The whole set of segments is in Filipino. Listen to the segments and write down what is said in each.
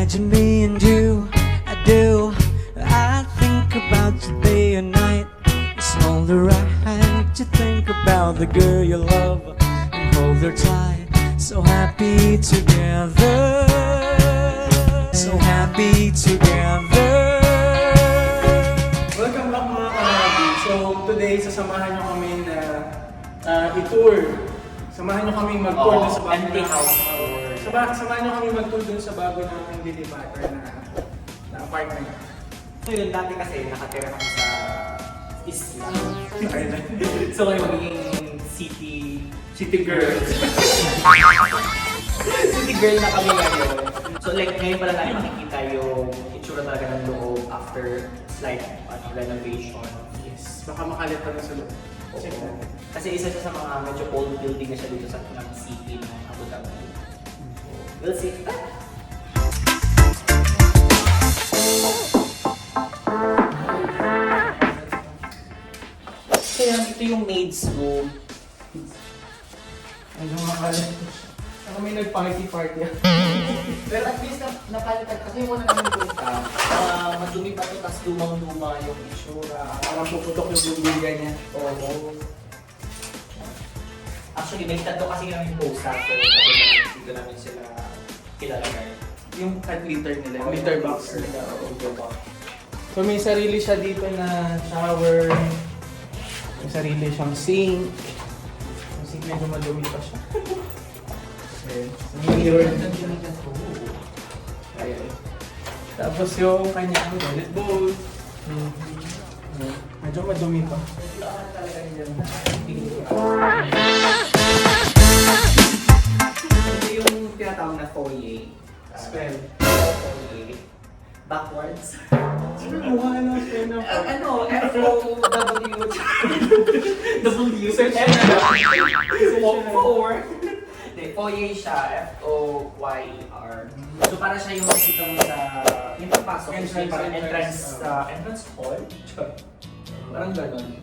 Imagine me and you, I do. I think about you day and night. It's only right to think about the girl you love and hold her tight. So happy together, so happy together. Welcome back mga kanabi. So today, sasamahan nyo kami na i-tour. Samahan nyo kami mag-tour dun sa bago empty house tour. Samahan nyo kami mag-tour dun sa bago namin deliver na apartment. So yun, dati kasi nakatira kami sa isla. So ngayon magiging city girl. City girl na kami ngayon. So like ngayon pala namin makikita yung itsura talaga ng loob after slight renovation. Yes, baka makalit pa rin sa loob. Check natin. Kasi isa siya sa mga medyo old building na siya dito sa city ng Abu Dhabi. We'll see. So yan, ito yung maid's room. Medyo makalit. Saka may nag-party. Pero at least napalitan kasi yung una namin punta, madumi pa ito, tapos lumang-luma yung itsura. Parang puputok yung bumbilya niya. Oo. Actually, may tatlo kasi kami posa, so dito namin sila kilalagay. Yung cut liter nila, yung Oh, liter box nila. Liter box. So may sarili siya dito na shower. May sarili siyang sink. Yung sink medyo madumi pa siya. Ayan. May mirror. Ayan. Tapos yung kanyang toilet bowl. Medyo madumi pa. Ito yung tinatawag na foyer. Spell. Foyer. Backwards. Sino mukha ng spell na po? Ano? F-O-W. W. Search na. Four. Hindi, foyer siya. F-O-Y-E-R. So para siya yung makikita mo sa yung pagpasok. Entrance hall. Parang gano'n.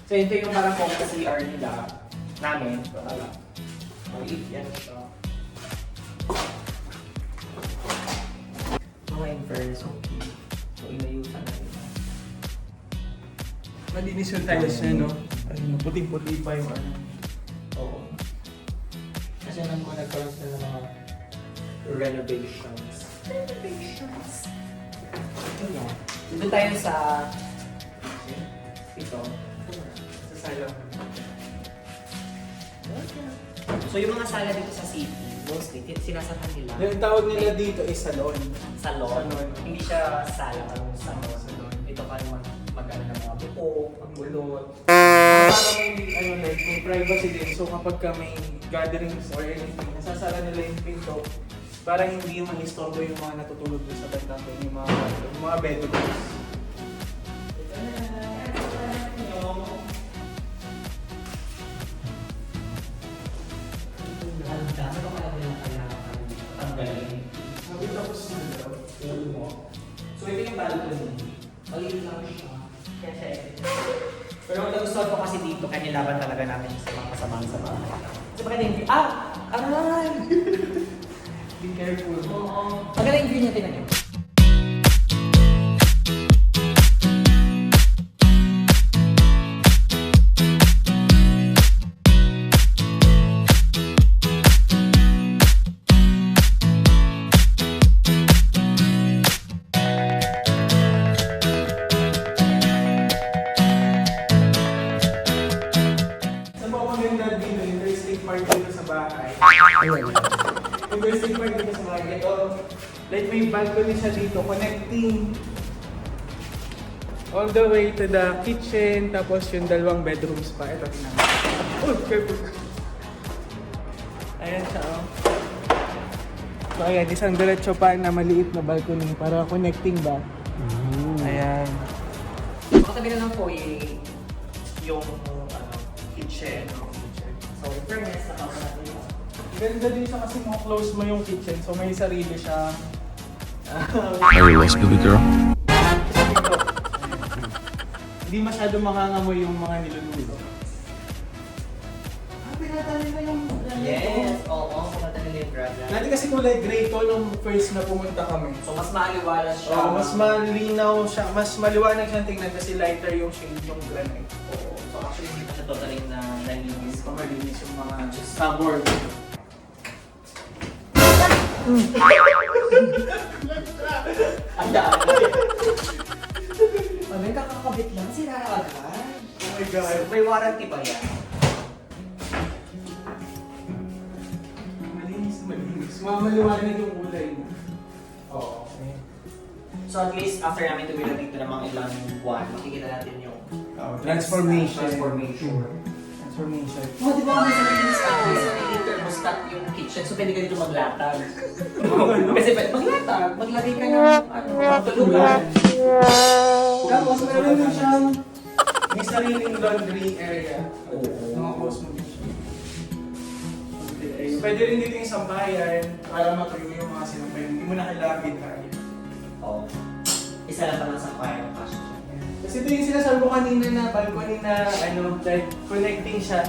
So ito yung parang kung CR nila namin. Maliit yan siya. Mga inverse, okay. So inayusan natin. Malinis yung tiles niya, no? Ayun, puting-puti pa yung ano. Oo. Kasi naman ko nagkaroon sila ng mga renovations. Ito yan. Dito tayo sa ito. Sa sala. So yung mga sala dito sa city, mostly sinasarahan nila. Yung tawag nila dito is salon. Salon. Salon. Hindi siya sala, parang salon. Ito pa naman mag-ano ng mga buko, magbulot. Para may privacy din. So kapag ka may gatherings or anything, nasasara nila yung pinto para hindi ma-istorbo yung mga natutulog doon sa bantang yung mga bedrooms. Sabi tapos na daw. So ito yung balcony. Maliit lang siya. Kasi, pero ang nagustuhan ko kasi dito, kaya nilaban talaga namin siya sa mga kasamahan sa bahay. Kasi baka din, aray! Be careful. Oo. Maganda yung view niya, tinan niyo. Sa mga maganda dito, yung birthday party dito sa bahay. Yung birthday party dito sa bahay, ito, like may balcony siya dito, connecting all the way to the kitchen, tapos yung dalawang bedrooms pa. Ito, tingnan mo. Oh, careful. Ayan siya, oh. So, ayan, isang diretso pa na maliit na balcony para connecting ba? Ayan. Katabi na ng foyer, yung kitchen. So, in fairness, nakaka natin yun. Ganda din siya kasi mo close mo yung kitchen, so may sarili siya. Are you a Scooby girl? Hindi masyado makangamoy yung mga niluluto. Pinatali na yung Yes, oo, pinatali nila yung Grabe. Dati kasi kulay gray to nung first na pumunta kami. So mas maaliwalas siya. Oo, mas malinaw siya, mas maliwanag siyang tingnan kasi lighter yung shade yung granite. Oo. So actually hindi pa siya totally na nalinis. Malinis yung mga cupboard. Ang dami. Ano yung kakakabit lang? Sira agad. Oh my God. May warranty pa yan. Malinis. Maliwanag yung kulay mo. Oo. So at least after namin tumira dito ng mga ilang buwan, makikita natin yung Transformation. Transformation. Oh, di ba kami sa linis natin sa thermostat yung kitchen, so pwede ka dito maglatag. Kasi pwede maglatag, maglagay ka ng tulugan. Tapos meron din siyang may sariling laundry area. Mga boss mo din siya. Pwede rin dito yung sampayan para matuyo yung mga sinampayan. Hindi mo na kailangan bitahin. Oo. Isa lang pa lang sa kaya ng cash. Kasi ito yung sinasabi ko kanina na balcony na like connecting siya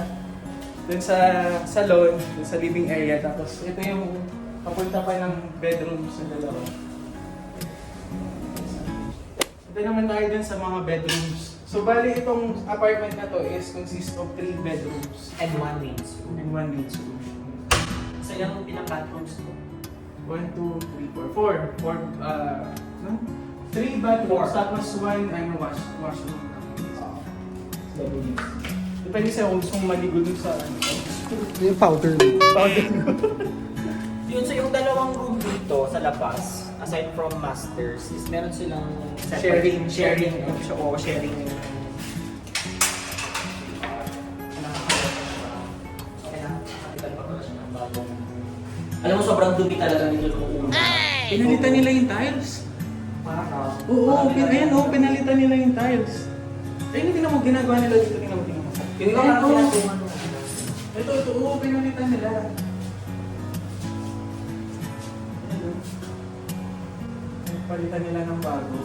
dun sa salon, dun sa living area. Tapos ito yung papunta pa ng bedroom sa dalawa. Ito naman tayo dun sa mga bedrooms. So bali itong apartment na to is consists of 3 bedrooms And one needs room. and 1 needs room. So yung pinaka-bathrooms mo? 1, 2, 3, 4. 4, no? 3 bathrooms, tapos 1 washroom. Depende sa'yo kung gusto mong maligo dun sa Yung powder. Yun, so yung dalawang room dito sa labas, aside from masters, is meron silang Sharing. sharing. Alam mo, sobrang dumi talaga nito nung una. Pinalitan nila yung tiles. Parang, Oo, pinalitan nila yung tiles. Ayun, tingnan mo, ginagawa nila dito, tingnan mo. Yung iba parang Ito. pinatungan mo. Ito, pinalitan nila. Palitan nila ng bago.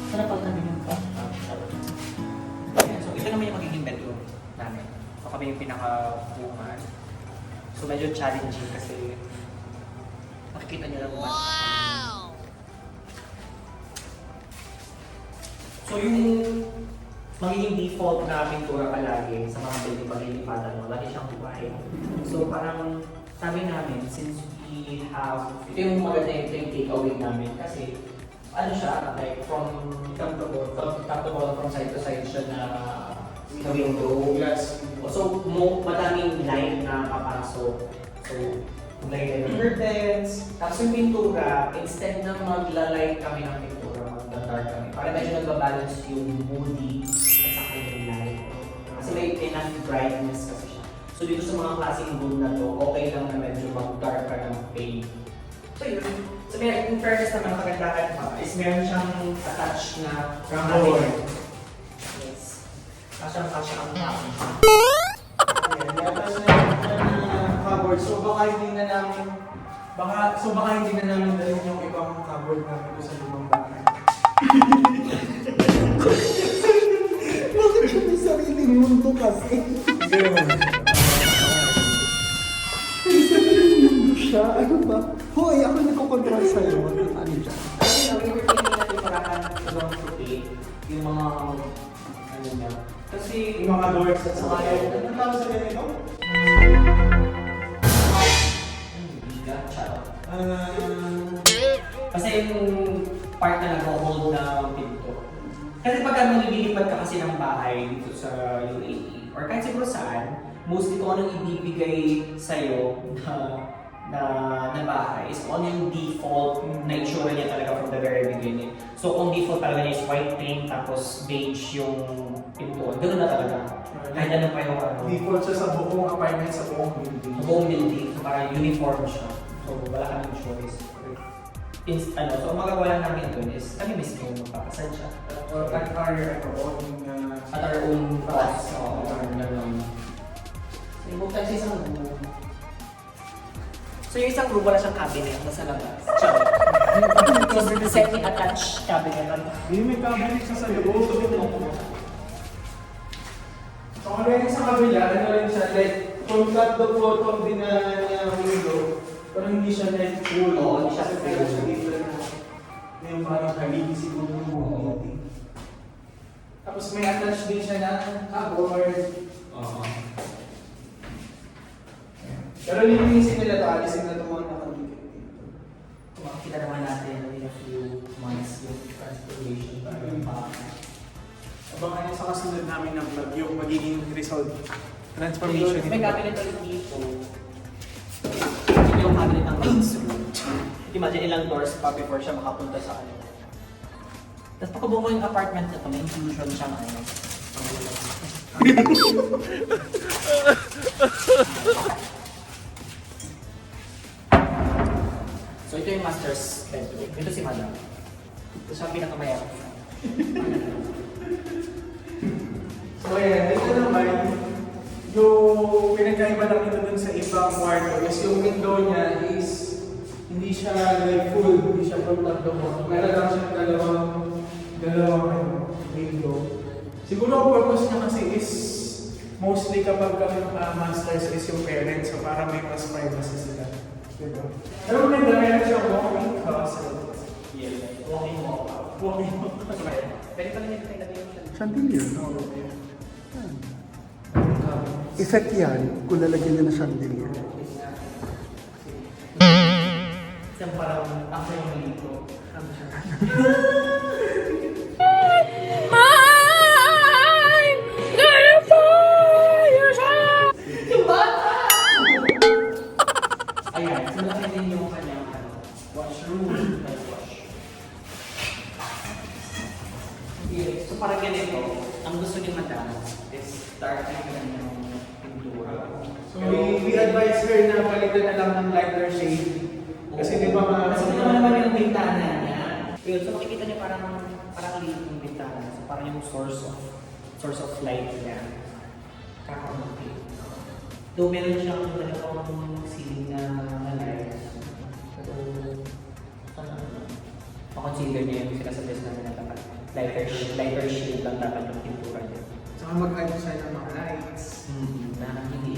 Sarap pag namin yung Ayan, so ito naman yung magiging bedroom namin. So kami yung pinaka-bungan. So medyo challenging kasi makikita nyo lang ba? So yung magiging default na pintura palagi sa mga building paglilipatan mo, lagi siyang white. So parang sabi namin, since we have, ito yung maganda yung take away namin kasi ano siya, like from top to bottom, from side to side siya na window. Glass. So madaming light na papasok. So maglagay ng curtains. Tapos yung pintura, instead na magla-light kami ng pintura, magda-dark kami. Para medyo nagbabalance yung moody at saka yung light. Kasi may enough brightness kasi siya. So dito sa mga klaseng room na to, okay lang na medyo mag-dark ka ng paint. So yun. So in fairness naman, kagandahan pa is meron siyang attached na Cupboard. Yes. Kasyang-kasya ang tao. Ayan, atas na yung cupboard. So baka hindi na namin dalhin yung ibang cupboard namin sa lumang bahay. Bakit siya may sariling mundo kasi? Ganun. May sariling mundo siya. Ano ba? Hoy, ako nagkocontrol sa'yo. Ano dyan? Kasi overthinking natin parang ibang fruit yung mga ano niya. Kasi Yung mga doors at saka yung... Anong tawag sa ganito? biga, charot. Kasi yung part na nag-hold ng pinto. Kasi pagka nililipad ka kasi ng bahay dito sa UAE, or kahit siguro saan, mostly kung anong ibibigay sa'yo na bahay is kung ano yung default na itsura niya talaga from the very beginning. So kung default talaga niya is white paint tapos beige yung pintuan, gano'n na talaga. Kahit ano pa yung ano. Default siya sa buong apartment, sa buong building. Sa buong building, so parang uniform siya. So wala kaming choice. So ang magagawa lang namin dun is kami mismo magpapasad siya. Or at our At our own cost. Oo, gano'n. So yung tayo sa isang room. So yung isang room wala siyang cabinet, nasa labas. So semi-attached cabinet lang. Hindi may cabinet siya sa loob. So kung sa kabila, ano rin siya, like from top to bottom din na window, Pero hindi siya net full. Oo, hindi siya Kasi full. meron siya dito na yung parang haligi siguro yung buong meeting. Tapos may attach din siya na board. Oo. Pero linisin nila ito, alisin na ito mga nakadikit dito. Kung makikita naman natin in a few months yung transformation para Abangan niyo sa kasunod namin ng vlog yung magiging result. Transformation may nito. cabinet ulit dito. Ito yung cabinet ng main suite. Imagine ilang doors pa before siya makapunta sa ano. Tapos pagkabuo ko yung apartment na ito, may inclusion siyang ano. So ito yung master's bedroom. Ito si Madam. Ito siya ang pinakamayroon. So ayan, ito naman, yung pinagkaiba lang ito dun sa ibang kwarto is yung window niya is hindi siya like full, hindi siya full tatlo. Meron lang siya dalawang window. Siguro ang purpose niya kasi is mostly kapag kami masters is yung parents, so para may mas privacy sila. Diba? Pero maganda, meron siyang walking closet. Yes. Walking walkout. Walking closet. Pwede pa rin yung tayo Chandelier, no? Yan. Effect yan kung lalagyan niya ng chandelier. Isang parang after yung malito. Yung bata! Ayan, sunod din yung kanyang washroom. May wash. Okay, so parang ganito, ang gusto ni Madam is dark na kanyang pintura. So we advise her na palitan na lang ng lighter shade. Kasi di ba mga... Kasi ito naman yung bintana niya. Yun, so makikita niya parang liit yung bintana. So parang yung source of light niya. Kakamuti. Though meron siyang dalawang ceiling na lights. So, consider niya yung sinasabi namin na dapat lighter shade lang dapat yung pintura niya. Saka mag-add siya ng mga lights. Na hindi